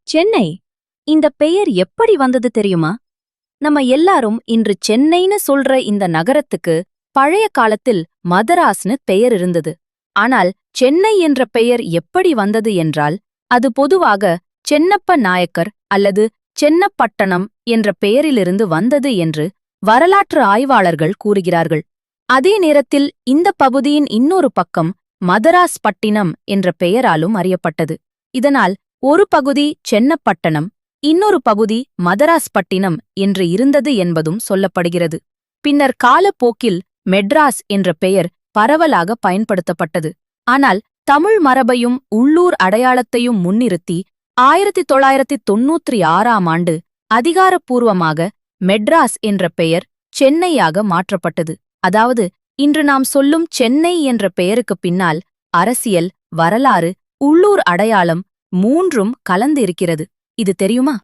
சென்னை இந்த பெயர் எப்படி வந்தது தெரியுமா? நம்ம எல்லாரும் இன்று சென்னைன்னு சொல்ற இந்த நகரத்துக்கு பழைய காலத்தில் மதராஸ்னு பெயர் இருந்தது. ஆனால் சென்னை என்ற பெயர் எப்படி வந்தது என்றால், அது பொதுவாக சென்னப்ப நாயக்கர் அல்லது சென்னப்பட்டணம் என்ற பெயரிலிருந்து வந்தது என்று வரலாற்று ஆய்வாளர்கள் கூறுகிறார்கள். அதே நேரத்தில் இந்த பகுதியின் இன்னொரு பக்கம் மதராஸ் பட்டினம் என்ற பெயராலும் அறியப்பட்டது. இதனால் ஒரு பகுதி சென்னப்பட்டணம், இன்னொரு பகுதி மதராஸ் பட்டினம் என்று இருந்தது என்பதும் சொல்லப்படுகிறது. பின்னர் காலப்போக்கில் மெட்ராஸ் என்ற பெயர் பரவலாக பயன்படுத்தப்பட்டது. ஆனால் தமிழ் மரபையும் உள்ளூர் அடையாளத்தையும் முன்னிறுத்தி 1996ஆம் ஆண்டு அதிகாரப்பூர்வமாக மெட்ராஸ் என்ற பெயர் சென்னையாக மாற்றப்பட்டது. அதாவது இன்று நாம் சொல்லும் சென்னை என்ற பெயருக்குப் பின்னால் அரசியல், வரலாறு, உள்ளூர் அடையாளம் மூன்றும் கலந்து இருக்கிறது. இது தெரியுமா?